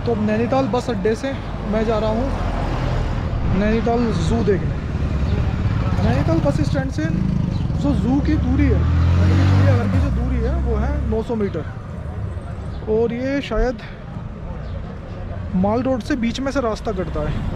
तो अब नैनीताल बस अड्डे से मैं जा रहा हूँ नैनीताल ज़ू देखने। नैनीताल बस स्टैंड से जो ज़ू की दूरी है, चिड़ियाघर की जो दूरी है वो है 900 मीटर। और ये शायद माल रोड से बीच में से रास्ता कटता है।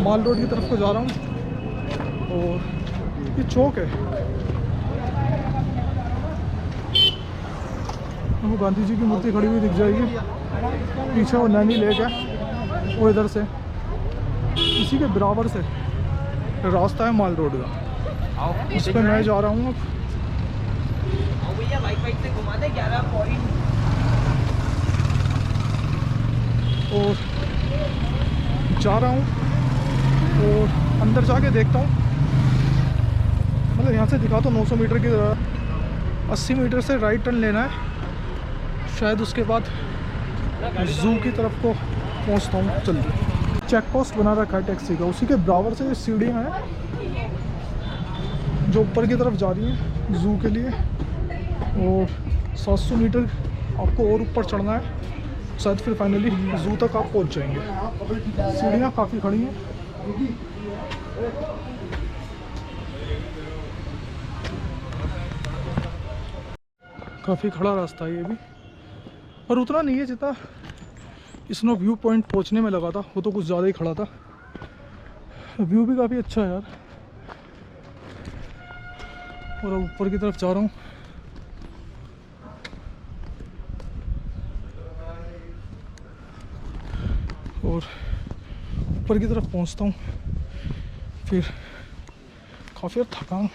माल रोड की तरफ को जा रहा हूँ और ये चौक है, वो गांधी जी की मूर्ति खड़ी हुई दिख जाएगी पीछे। वो नैनी लेक है वो इधर से, इसी के बराबर से रास्ता है माल रोड का, उस पर मैं जा रहा हूँ अब। और जा रहा हूँ और अंदर जाके देखता हूँ, मतलब यहाँ से दिखा तो 900 मीटर की 80 मीटर से राइट टर्न लेना है, शायद उसके बाद ज़ू की तरफ को पहुँचता हूँ जल्दी। चेक पोस्ट बना रखा है टैक्सी का, उसी के बराबर से सीढ़ियाँ हैं जो ऊपर की तरफ जा रही हैं ज़ू के लिए। और 700 मीटर आपको और ऊपर चढ़ना है, शायद फिर फाइनली ज़ू तक आप पहुँच जाएंगे। सीढ़ियाँ काफ़ी खड़ी हैं। काफ़ी खड़ा रास्ता है ये भी, पर उतना नहीं है जितना स्नो व्यू पॉइंट पहुंचने में लगा था, वो तो कुछ ज़्यादा ही खड़ा था। व्यू भी काफ़ी अच्छा है यार। और अब ऊपर की तरफ जा रहा हूँ। और ऊपर की तरफ पहुंचता हूँ, फिर काफ़ी थकान।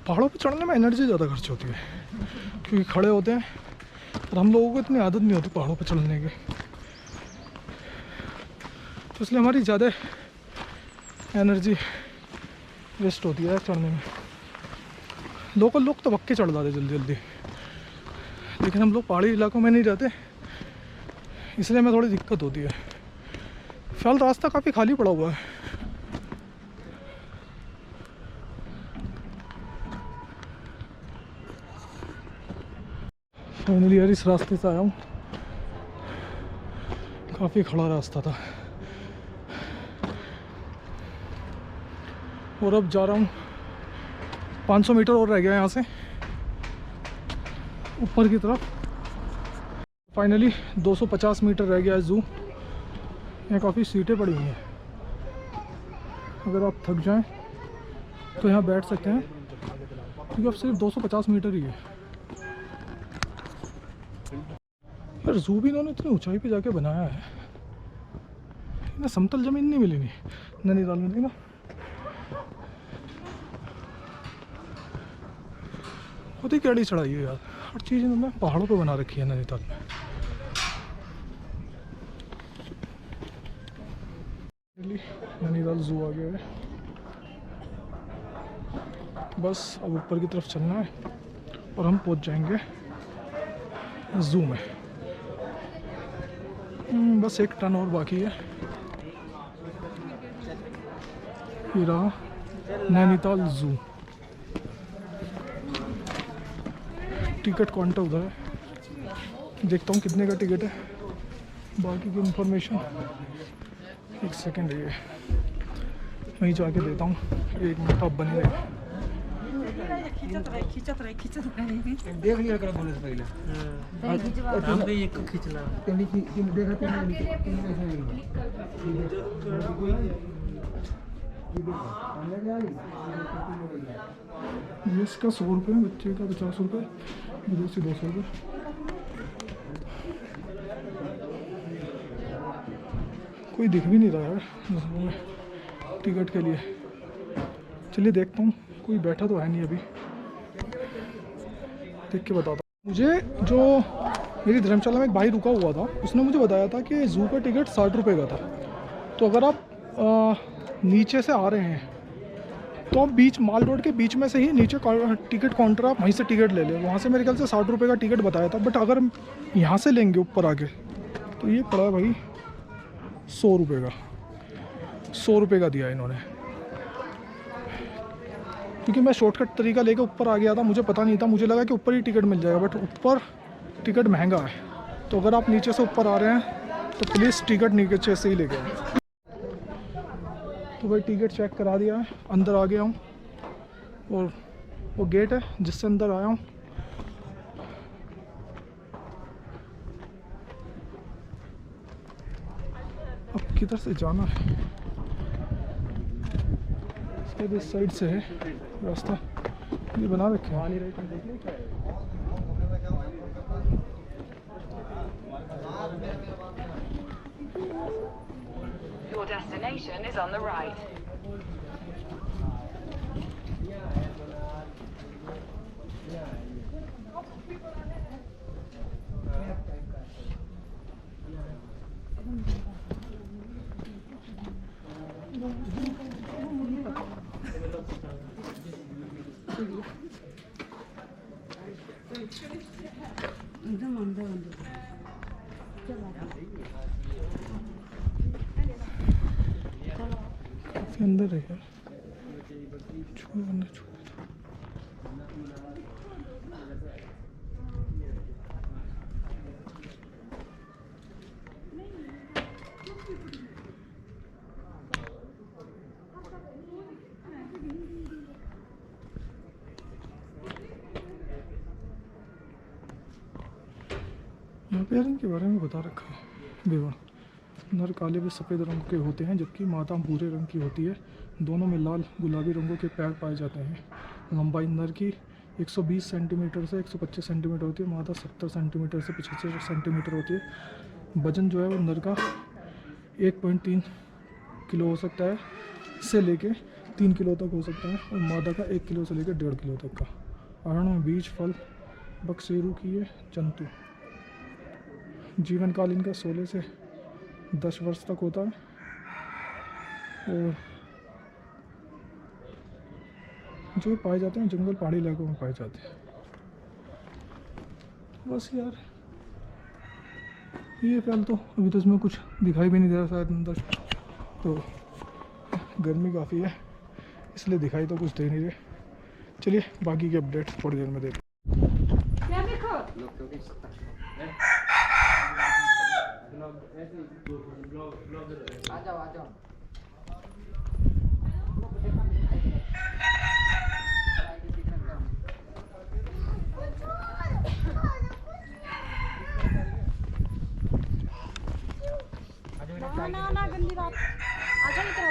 पहाड़ों पे चढ़ने में एनर्जी ज़्यादा खर्च होती है क्योंकि खड़े होते हैं, और हम लोगों को इतनी आदत नहीं होती पहाड़ों पे चढ़ने की, तो इसलिए हमारी ज़्यादा एनर्जी वेस्ट होती है चढ़ने में। लोकल लोग तो पक्के चढ़ जाते जल्दी जल्दी, लेकिन हम लोग पहाड़ी इलाकों में नहीं रहते, इसलिए हमें थोड़ी दिक्कत होती है। फिलहाल रास्ता काफ़ी खाली पड़ा हुआ है। फाइनली यार इस रास्ते से आया हूँ, काफ़ी खड़ा रास्ता था। और अब जा रहा हूँ, 500 मीटर और रह गया यहाँ से ऊपर की तरफ। फाइनली 250 मीटर रह गया है ज़ू। यहाँ काफ़ी सीटें पड़ी हुई हैं, अगर आप थक जाएं तो यहाँ बैठ सकते हैं, क्योंकि अब सिर्फ 250 मीटर ही है। यार ज़ू भी इन्होंने इतनी ऊंचाई पे जाके बनाया है, इन्हें समतल ज़मीन नहीं मिली नहीं नैनीताल में, देखना खुद ही कैडी चढ़ाई है यार। हर चीज़ इन्होंने पहाड़ों पे बना रखी है नैनीताल में। नैनीताल ज़ू आ गया है, बस अब ऊपर की तरफ चलना है और हम पहुंच जाएंगे ज़ू में। बस एक टर्न और बाकी है। ये रहा नैनीताल ज़ू। टिकट काउंटर उधर है, देखता हूँ कितने का टिकट है, बाकी की इंफॉर्मेशन। एक सेकेंड, ये वहीं जाके देता हूँ, एक मिनट आप बने रहे। देख लिया करो बोले से पहले। हम भी एक खींचना देखा ये इसका 100 रुपये, बच्चे का 50 रुपये, विदेशी 200 रुपये। कोई दिख भी नहीं रहा यार टिकट के लिए। चलिए देखता हूँ, कोई बैठा तो है नहीं अभी, देख के बताता हूँ। मुझे जो मेरी धर्मशाला में एक भाई रुका हुआ था, उसने मुझे बताया था कि ज़ू का टिकट 60 रुपये का था। तो अगर आप नीचे से आ रहे हैं तो आप बीच माल रोड के बीच में से ही नीचे टिकट काउंटर, आप वहीं से टिकट ले लें। वहाँ से मेरे ख्याल से 60 रुपये का टिकट बताया था, बट अगर यहाँ से लेंगे ऊपर आके तो ये पड़ा है भाई 100 रुपये का। 100 रुपये का दिया इन्होंने, क्योंकि मैं शॉर्टकट तरीका लेके ऊपर आ गया था, मुझे पता नहीं था, मुझे लगा कि ऊपर ही टिकट मिल जाएगा, बट ऊपर टिकट महंगा है। तो अगर आप नीचे से ऊपर आ रहे हैं तो प्लीज़ टिकट नीचे से ही लेके आए। तो भाई टिकट चेक करा दिया है, अंदर आ गया हूँ और वो गेट है जिससे अंदर आया हूँ। अब किधर से जाना है? शायद इस साइड से है रास्ता, ये बना रखे हैं। Your destination is on the right. काफी अंदर है यार, छोड़ अंदर छोड़। यहाँ पे इनके बारे में बता रखा है विवरण। नर काले व सफ़ेद रंग के होते हैं जबकि मादा भूरे रंग की होती है। दोनों में लाल गुलाबी रंगों के पैर पाए जाते हैं। लंबाई नर की 120 सेंटीमीटर से 125 सेंटीमीटर होती है, मादा 70 सेंटीमीटर से 75 सेंटीमीटर होती है। वजन जो है वो नर का 1.3 किलो हो सकता है से लेके 3 किलो तक हो सकता है, और मादा का 1 किलो से लेकर 1.5 किलो तक का। आहरण में बीज, फल, बकसेरू की ये जंतु। जीवन काल इनका 16 से 10 वर्ष तक होता है, और जो पाए जाते हैं जंगल पहाड़ी इलाकों में पाए जाते हैं। बस यार ये फिलहाल तो अभी तो इसमें कुछ दिखाई भी नहीं दे रहा शायद अंदर, तो गर्मी काफ़ी है इसलिए दिखाई तो कुछ दे नहीं रहे। चलिए बाकी के अपडेट थोड़ी देर में देखते हैं। आ जाओ। ना गंदी बात। आजा इधर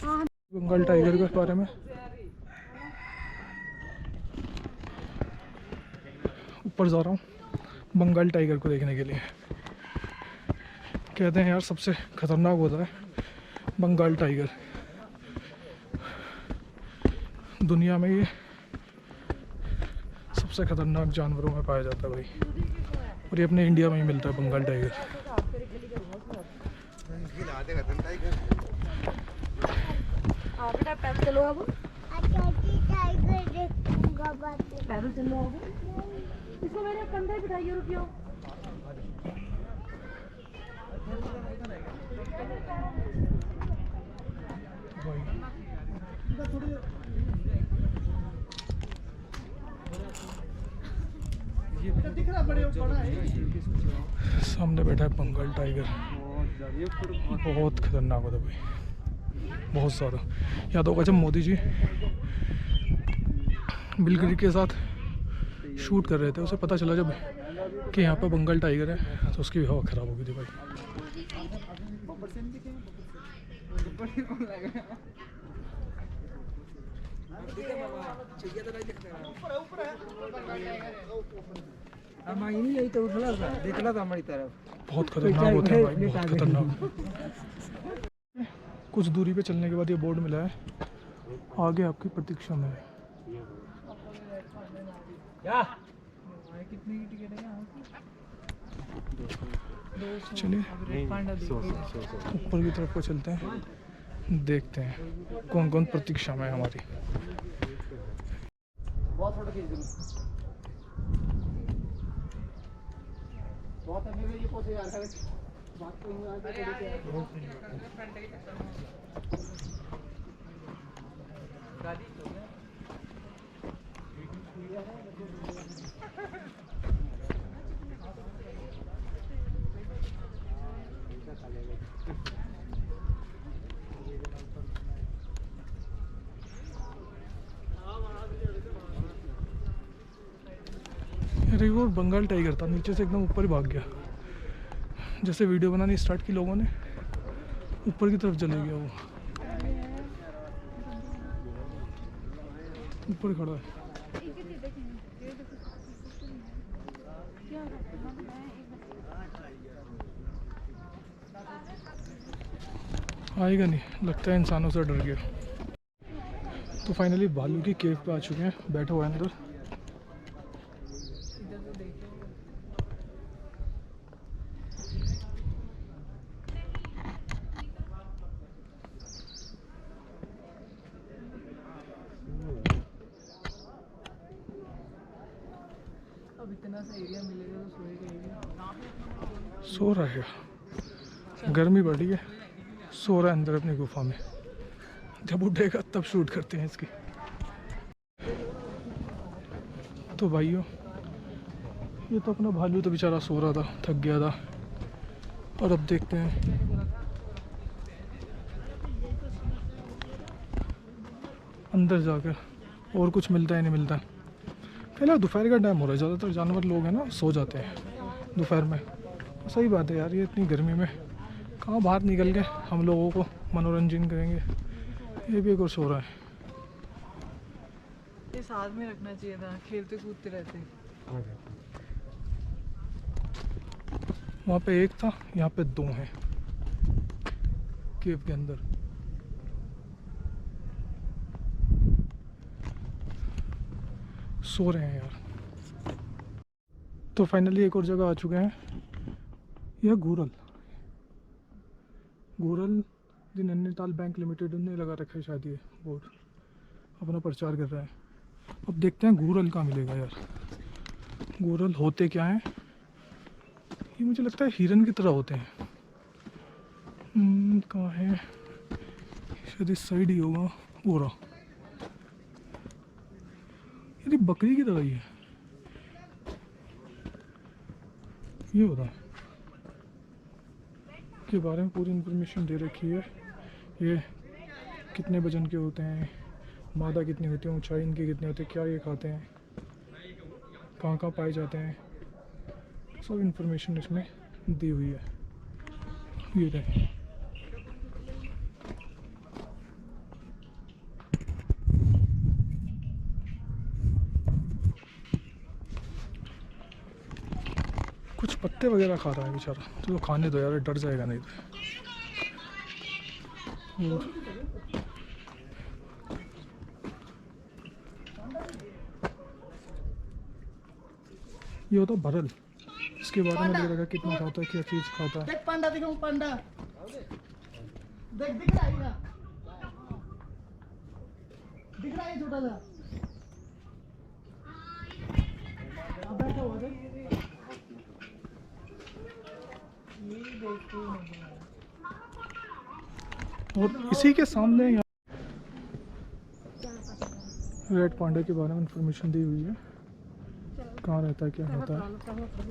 हाँ। बंगाल टाइगर के बारे में ऊपर जा रहा हूँ बंगाल टाइगर को देखने के लिए। कहते हैं यार सबसे खतरनाक होता है बंगाल टाइगर। दुनिया में ये सबसे खतरनाक जानवरों में पाया जाता है भाई, और ये अपने इंडिया में ही मिलता है बंगाल टाइगर। बेटा पैदल चलो अब। पैदल चलो अब। इसको मेरे कंधे बिठाइए, रुकियो। सामने बैठा है बंगाल टाइगर, बहुत खतरनाक होता है भाई, बहुत ज़्यादा। याद होगा जब मोदी जी बिल गेट्स के साथ शूट कर रहे थे, उसे पता चला जब कि यहाँ पे बंगाल टाइगर है तो उसकी हवा ख़राब हो गई थी भाई। हमारी तरफ बहुत खतरनाक होते हैं भाई, बहुत खतरनाक। कुछ दूरी पे चलने के बाद ये बोर्ड मिला है, आगे आपकी प्रतीक्षा में है। कितने की टिकट है यहाँ की? चलिए ऊपर की तरफ को चलते हैं, देखते हैं कौन कौन प्रतीक्षा में है हमारी। अरे वो बंगाल टाइगर था, नीचे से एकदम ऊपर ही भाग गया। जैसे वीडियो बनानी स्टार्ट की लोगों ने, ऊपर की तरफ चले गया वो, ऊपर खड़ा है। आएगा नहीं, लगता है इंसानों से डर गया। तो फाइनली भालू की केव पे आ चुके हैं, बैठा हुआ है अंदर। अब इतना सा एरिया मिलेगा तो सोएगा। सो रहा है, गर्मी बढ़ी है, सो रहा है अंदर अपनी गुफा में। जब उठेगा तब शूट करते हैं इसकी। तो भाइयों, ये तो अपना भालू तो बेचारा सो रहा था, थक गया था। और अब देखते हैं अंदर जाकर और कुछ मिलता है नहीं मिलता। फिलहाल दोपहर का टाइम हो रहा है, ज़्यादातर जानवर लोग हैं ना सो जाते हैं दोपहर में। सही बात है यार, ये इतनी गर्मी में कहाँ बाहर निकल के हम लोगों को मनोरंजन करेंगे। ये भी एक और सो रहा है। ये साथ में रखना चाहिए था, खेलते कूदते रहते। वहाँ पे एक था, यहाँ पे दो हैं केव के अंदर। सो रहे हैं यार। तो फाइनली एक और जगह आ चुके हैं, यह घूरल दी नैनीताल बैंक लिमिटेड ने लगा रखा है शायद, ये बोर्ड अपना प्रचार कर रहा है। अब देखते हैं घूरल कहाँ मिलेगा यार। घूरल होते क्या हैं, ये मुझे लगता है हिरन की तरह होते हैं। कहाँ है, शायद इस साइड ही होगा। हो रहा ये बकरी की तरह ही है, ये होता है। के बारे में पूरी इन्फॉर्मेशन दे रखी है। ये कितने वजन के होते हैं, मादा कितनी होती है, ऊंचाई इनकी कितनी होती है, क्या ये खाते हैं, कहाँ कहाँ पाए जाते हैं, सब इन्फॉर्मेशन इसमें दी हुई है। ये देखें, कुछ पत्ते वगैरह खा रहा है बेचारा। तो खाने दो यार, डर जाएगा नहीं तो। ये होता भरल, इसके बारे में लग रहा है कितना खाता है, क्या चीज़ खाता है। देख पांडा, दिखाऊं पांडा, देख दिख रहा है, दिख रहा है छोटा सा। अब बैठा हुआ है, और इसी के सामने यहाँ रेड पांडा के बारे में इंफॉर्मेशन दी हुई है, कहाँ रहता है, क्या होता है।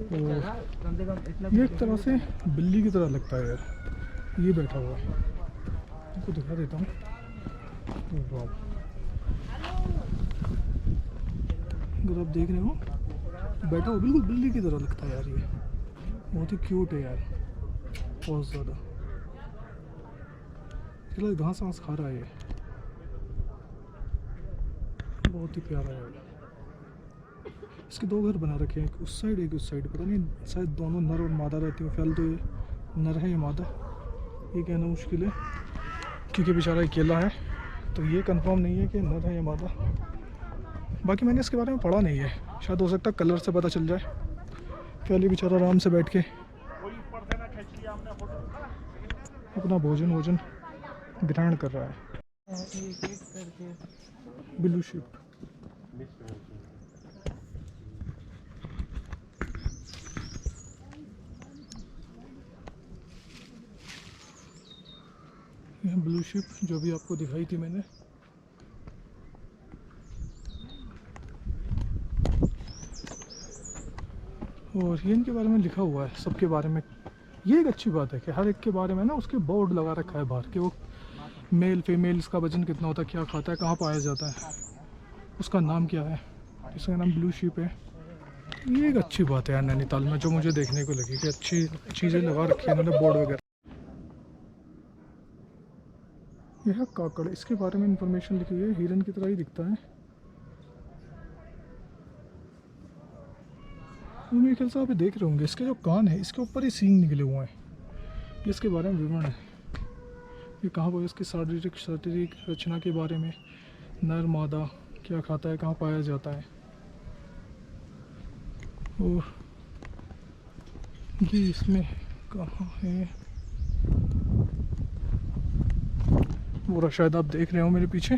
और ये एक तरह से बिल्ली की तरह लगता है यार, ये बैठा हुआ है, आपको दिखा देता हूँ। अगर आप देख रहे हो, बैठा हुआ बिल्कुल बिल्ली की तरह लगता है यार। ये बहुत ही क्यूट है यार, बहुत ज़्यादा। चलो घास वास खा रहा है, ये बहुत ही प्यारा है। इसके दो घर बना रखे हैं, एक उस साइड एक उस साइड, पता नहीं शायद दोनों नर और मादा रहती है। फिलहाल तो ये नर है, ये मादा, ये कहना मुश्किल है क्योंकि बेचारा अकेला है, तो ये कंफर्म नहीं है कि नर है या मादा। बाकी मैंने इसके बारे में पढ़ा नहीं है, शायद हो सकता है कलर से पता चल जाए। पहले बेचारा आराम से बैठ के अपना भोजन ग्रहण कर रहा है। Blue ship. यह ब्लू शिप जो भी आपको दिखाई थी मैंने। और ये इनके बारे में लिखा हुआ है, सबके बारे में। ये एक अच्छी बात है कि हर एक के बारे में ना उसके बोर्ड लगा रखा है बाहर कि वो मेल फीमेल, इसका वजन कितना होता है, क्या खाता है, कहाँ पाया जाता है, उसका नाम क्या है। इसका नाम ब्लू शिप है। ये एक अच्छी बात है यार नैनीताल में, जो मुझे देखने को लगी कि अच्छी चीज़ें लगा रखी है इन्होंने, बोर्ड वगैरह। यह काकड़, इसके बारे में इंफॉर्मेशन लिखी हुई है। हिरन की तरह ही दिखता है। मेरे ख्याल से आप देख रहे होंगे, इसके जो कान है इसके ऊपर ही सींग निकले हुए हैं। ये इसके बारे में विवरण है। ये कहाँ पर, इसकी शारीरिक रचना के बारे में, नर मादा क्या खाता है, कहाँ पाया जाता है। और ये इसमें कहाँ है, पूरा शायद आप देख रहे हो मेरे पीछे,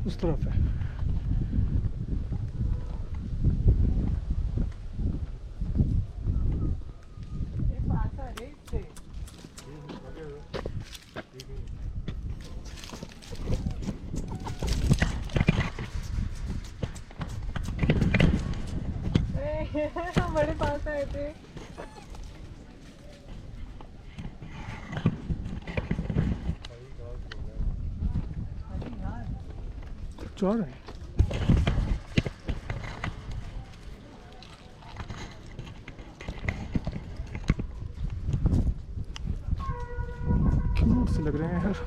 उस तरफ है। बड़े पास आए थे। जा रहे हैं। क्यूट से लग रहे हैं यार।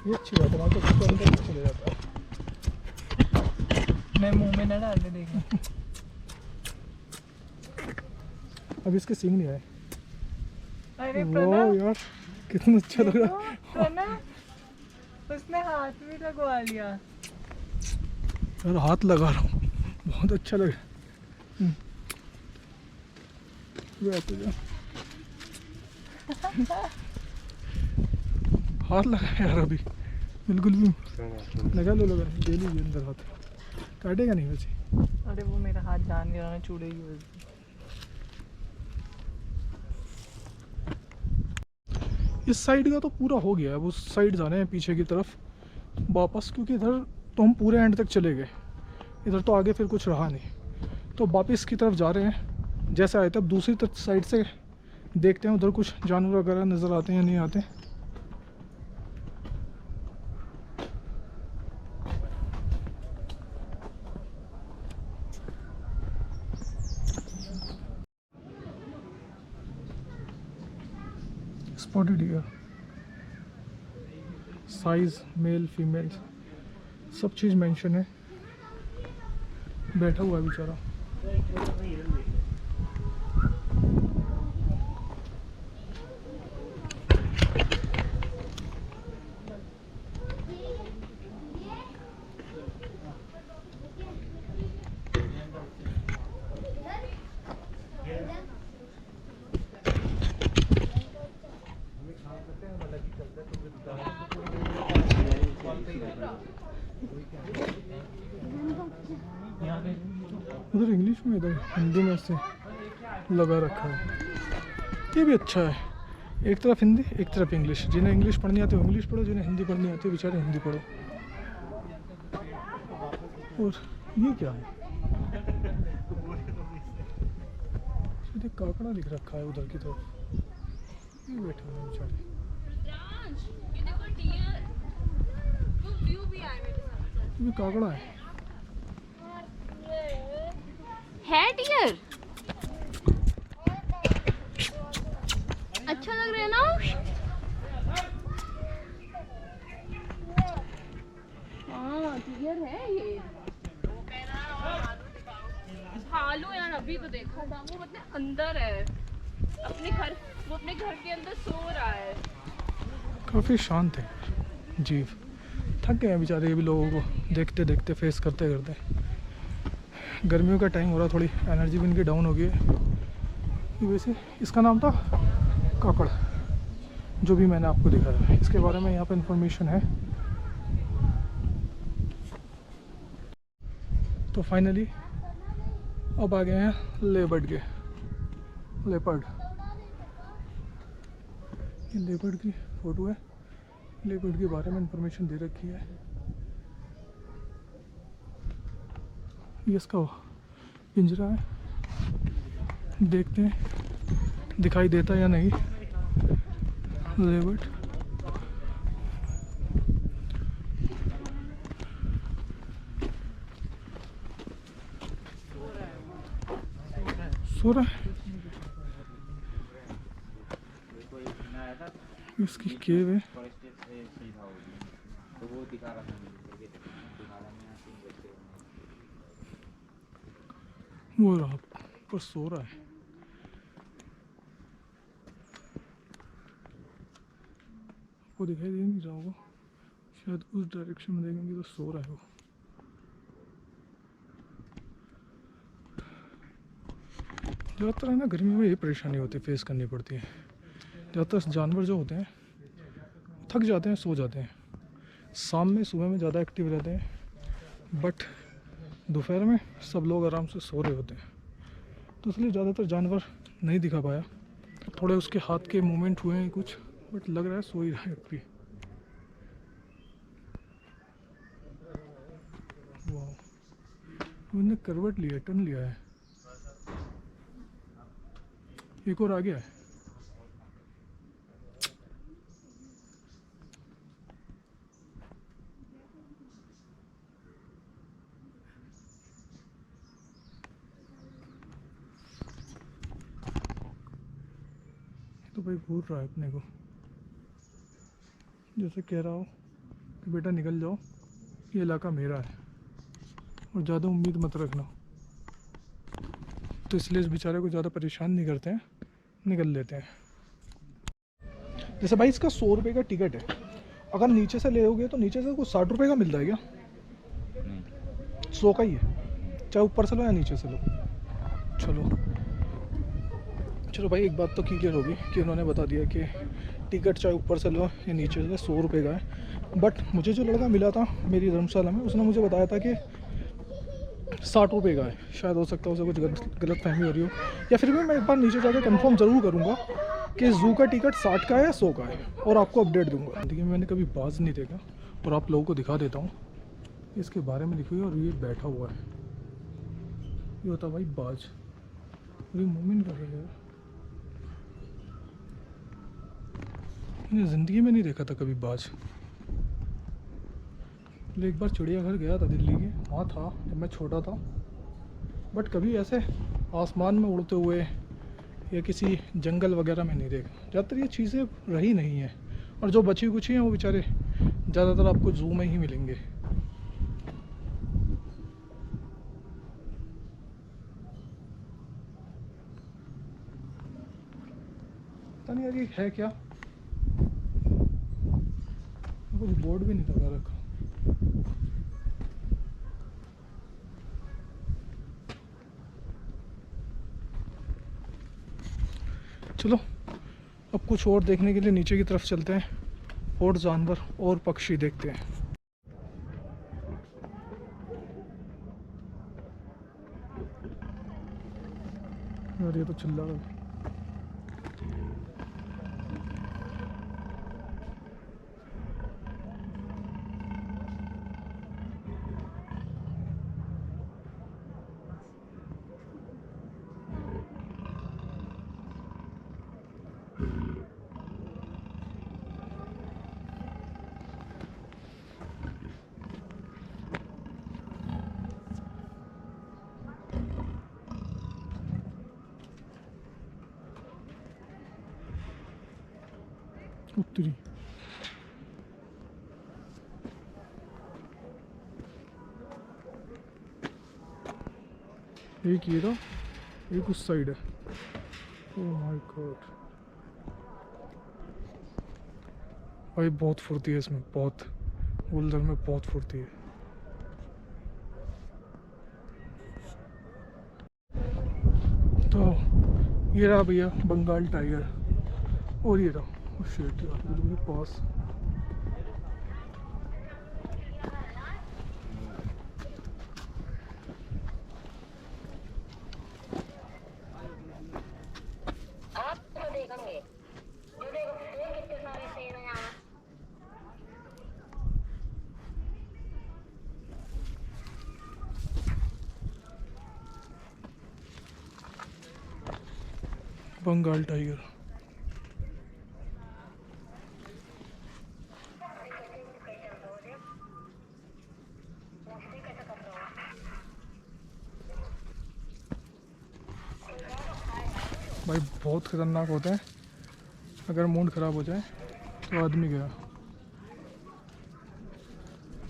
ये अच्छी बात है, वहाँ तो अंदर चले जाता है। मैं मुंह में ना डाल दे, देखना। अब इसके सींग नहीं आए। अरे वाह यार, कितना अच्छा लग रहा है। ना, उसने हाथ भी लगवा लिया। यार हाथ लगा रहा हूँ, बहुत अच्छा लग रहा है। हाथ लगा यार अभी, बिल्कुल भी लगा लो, लगा दे लीजिए अंदर हाथ, काटेगा नहीं वैसे। अरे वो मेरा हाथ जान गया, चूड़ेगी वैसे। इस साइड का तो पूरा हो गया है, अब उस साइड जाने हैं पीछे की तरफ वापस, क्योंकि इधर तो हम पूरे एंड तक चले गए, इधर तो आगे फिर कुछ रहा नहीं, तो वापस की तरफ जा रहे हैं। जैसे आए थे अब दूसरी तरफ साइड से देखते हैं उधर कुछ जानवर वगैरह नज़र आते हैं या नहीं आते। Spotted deer, size male female सब चीज़ मेंशन है। बैठा हुआ है बेचारा। उधर इंग्लिश में, इधर हिंदी में से लगा रखा है। ये भी अच्छा है, एक तरफ हिंदी एक तरफ इंग्लिश। जिन्हें इंग्लिश पढ़नी आती है इंग्लिश पढ़ो, जिन्हें हिंदी पढ़नी आती है बेचारे हिंदी पढ़ो। और ये क्या है, सीधे काकड़ा लिख रखा है उधर की तरफ। ये बैठे हुए हैं बेचारे। ये काकड़ा है डियर, अच्छा लग रहा है ना। हाँ डियर है ये। भालू यार, अभी तो देखा था वो मतलब अंदर है, अपने घर, वो अपने घर के अंदर सो रहा है। काफ़ी शांत है जीव। थक गए हैं बेचारे ये भी लोगों को देखते देखते, फेस करते करते। गर्मियों का टाइम हो रहा, थोड़ी एनर्जी भी इनकी डाउन हो गई है, वैसे इसका नाम था काकड़, जो भी मैंने आपको दिखाया, इसके बारे में यहाँ पे इंफॉर्मेशन है। तो फाइनली अब आ गए हैं लेपर्ड के। लेपर्ड, ये लेपर्ड की फ़ोटो है, लेपर्ड के बारे में इंफॉर्मेशन दे रखी है। ये इसका पिंजरा है, देखते हैं दिखाई देता या नहीं लेपर्ड। सो रहा है, इसकी केव है। वो रहा पर सो रहा है। वो दिखाई दे नहीं रहा होगा, शायद उस डायरेक्शन में देखेंगे तो सो रहा है वो। ज़्यादातर है ना गर्मी में ये परेशानी होती है, फेस करनी पड़ती है। ज़्यादातर जानवर जो होते हैं थक जाते हैं, सो जाते हैं। शाम में सुबह में ज़्यादा एक्टिव रहते हैं, बट दोपहर में सब लोग आराम से सो रहे होते हैं। तो इसलिए ज़्यादातर जानवर नहीं दिखा पाया। थोड़े उसके हाथ के मूवमेंट हुए हैं कुछ, बट लग रहा है सो ही रहा है अभी। वाह, उन्होंने करवट लिया, टर्न लिया है। एक और आ गया है। तो भाई घूर रहा है अपने को, जैसे कह रहा हो कि बेटा निकल जाओ, ये इलाका मेरा है और ज़्यादा उम्मीद मत रखना। तो इसलिए इस बेचारे को ज़्यादा परेशान नहीं करते हैं, निकल लेते हैं। जैसे भाई इसका 100 रुपये का टिकट है, अगर नीचे से ले होगे तो नीचे से कुछ 60 रुपये का मिलता है क्या? 100 का ही है, चाहे ऊपर से लो या नीचे से लो। चलो भाई, एक बात तो क्लियर होगी कि उन्होंने बता दिया कि टिकट चाहे ऊपर से लो या नीचे से 100 रुपये का है। बट मुझे जो लड़का मिला था मेरी धर्मशाला में, उसने मुझे बताया था कि 60 रुपये का है। शायद हो सकता है उसे कुछ गलत फहमी हो रही हो, या फिर भी मैं एक बार नीचे जाकर कंफर्म ज़रूर करूँगा कि ज़ू का टिकट 60 का है या 100 का है, और आपको अपडेट दूँगा। देखिए, मैंने कभी बाज नहीं देखा और आप लोगों को दिखा देता हूँ। इसके बारे में लिखी हुई और ये बैठा हुआ है, ये होता भाई बाज। ये मूवमेंट कर रहा है, मैंने ज़िंदगी में नहीं देखा था कभी बाज। एक बार चिड़ियाघर गया था दिल्ली के, वहाँ था जब मैं छोटा था, बट कभी ऐसे आसमान में उड़ते हुए या किसी जंगल वगैरह में नहीं देखा। ज़्यादातर ये चीज़ें रही नहीं हैं, और जो बची कुछ हैं वो बेचारे ज़्यादातर आपको जू में ही मिलेंगे। पता नहीं यार ये है क्या, कुछ बोर्ड भी नहीं लगा रखा। चलो अब कुछ और देखने के लिए नीचे की तरफ चलते हैं, और जानवर और पक्षी देखते हैं। यार ये तो चिल्ला रहा है। उत्तरी एक ये था, एक उस साइड है। ओह माय गॉड भाई, बहुत फुर्ती है इसमें, बहुत गुलदर में बहुत फुर्ती है। तो ये रहा भैया बंगाल टाइगर और ये रहा शेट यार बिल्कुल पास। बंगाल टाइगर भाई बहुत खतरनाक होते हैं, अगर मूड ख़राब हो जाए तो आदमी गया।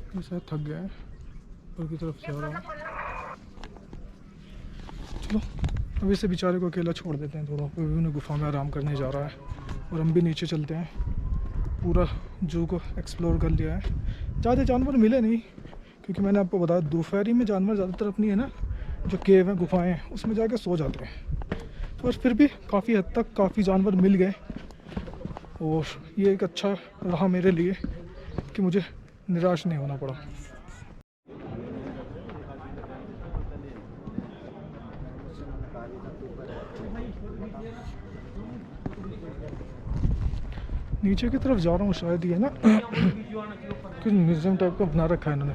ये शायद थक गया है, ऊपर की तरफ जा रहा है। चलो अब इसे बेचारे को अकेला छोड़ देते हैं, थोड़ा विभिन्न गुफा में आराम करने जा रहा है और हम भी नीचे चलते हैं। पूरा जू को एक्सप्लोर कर लिया है, ज़्यादा जानवर मिले नहीं क्योंकि मैंने आपको बताया दोपहरी में जानवर ज़्यादातर अपनी है ना जो केव हैं गुफाएं हैं उसमें जाके सो जाते हैं, पर फिर भी काफ़ी हद तक काफ़ी जानवर मिल गए और ये एक अच्छा रहा मेरे लिए कि मुझे निराश नहीं होना पड़ा। नीचे की तरफ जा रहा हूँ, शायद ये ना कुछ म्यूजियम टाइप का बना रखा है इन्होंने।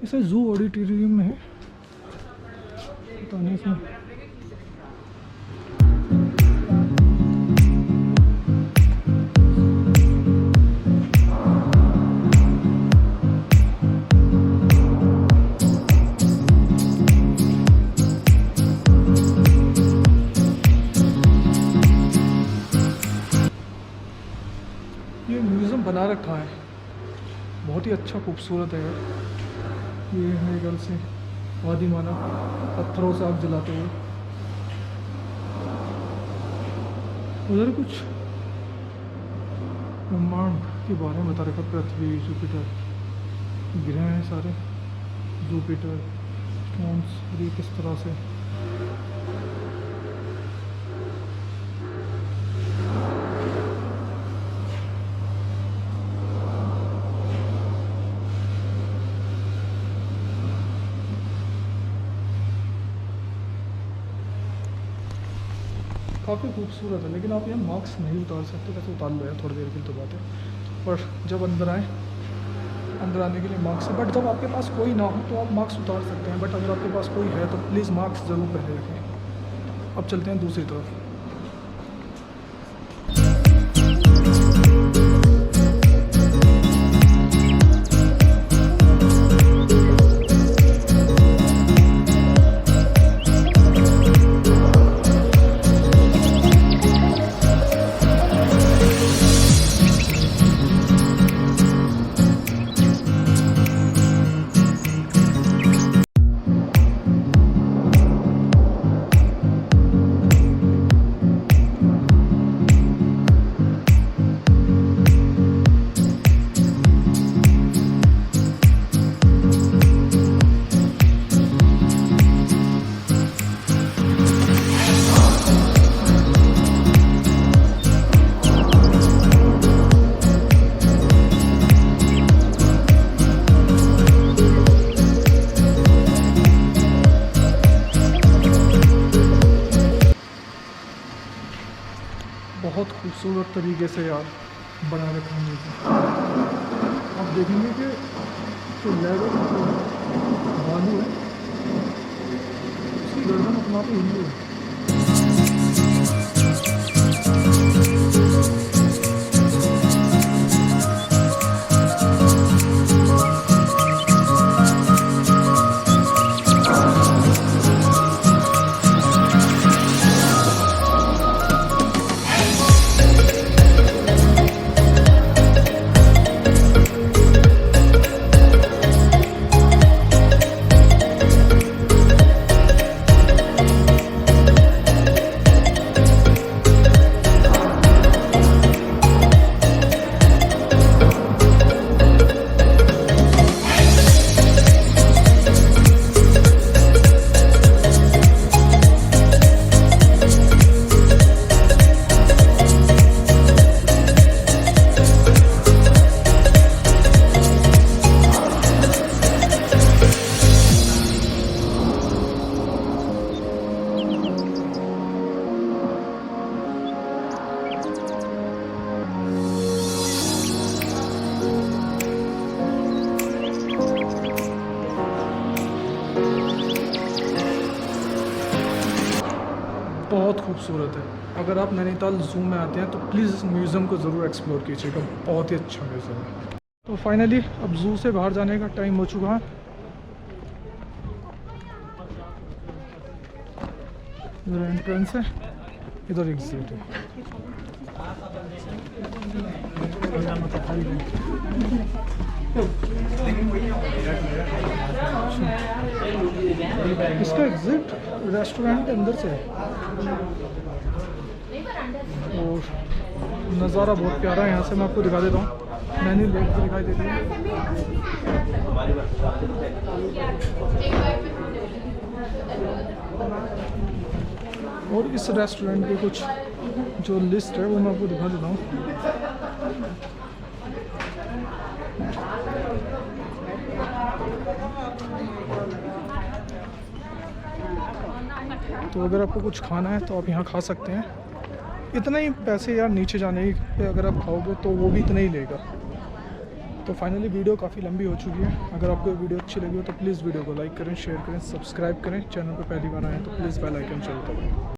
इसे जू ऑडिटोरियम में है, पता नहीं इसमें। ये म्यूज़ियम बना रखा है, बहुत ही अच्छा खूबसूरत है यार। ये मेरे ख्याल से आदिमानव पत्थरों से आग जलाते हुए। उधर कुछ ब्रह्मांड के बारे में बता रखा, पृथ्वी, जुपिटर, ग्रह हैं सारे, जुपिटर, स्टोन्स, ये किस तरह से। काफ़ी खूबसूरत है, लेकिन आप यहाँ मार्क्स नहीं उतार सकते। वैसे उतार लो यार थोड़ी देर के लिए तो बात है, पर जब अंदर आए, अंदर आने के लिए मार्क्स है। बट जब आपके पास कोई ना हो तो आप मार्क्स उतार सकते हैं, बट अगर आपके पास कोई है तो प्लीज़ मार्क्स ज़रूर पहले रखें। अब चलते हैं दूसरी तरफ। बहुत खूबसूरत तरीके से यार बना रखा है म्यूज़ियम। आप देखेंगे कि जो लेवल भालू है उसकी गर्दन अपना पे हिली है। बहुत खूबसूरत है। अगर आप नैनीताल ज़ू में आते हैं तो प्लीज़ इस म्यूज़ियम को ज़रूर एक्सप्लोर कीजिएगा, बहुत ही अच्छा म्यूज़ियम है। तो फाइनली अब ज़ू से बाहर जाने का टाइम हो चुका है। इधर एंट्रेंस है, इधर एग्जिट है। इसका एग्जिट रेस्टोरेंट के अंदर से है और नज़ारा बहुत प्यारा है। यहाँ से मैं आपको दिखा देता हूँ, नैनी लेक भी दिखाई देती है। और इस रेस्टोरेंट की कुछ जो लिस्ट है वो मैं आपको दिखा देता हूँ। तो अगर आपको कुछ खाना है तो आप यहाँ खा सकते हैं। इतना ही पैसे यार नीचे जाने पे अगर आप खाओगे तो वो भी इतना ही लेगा। तो फाइनली वीडियो काफ़ी लंबी हो चुकी है। अगर आपको वीडियो अच्छी लगी हो तो प्लीज़ वीडियो को लाइक करें, शेयर करें, सब्सक्राइब करें। चैनल पर पहली बार आए हैं तो प्लीज़ बेल आइकन जरूर दबाएं।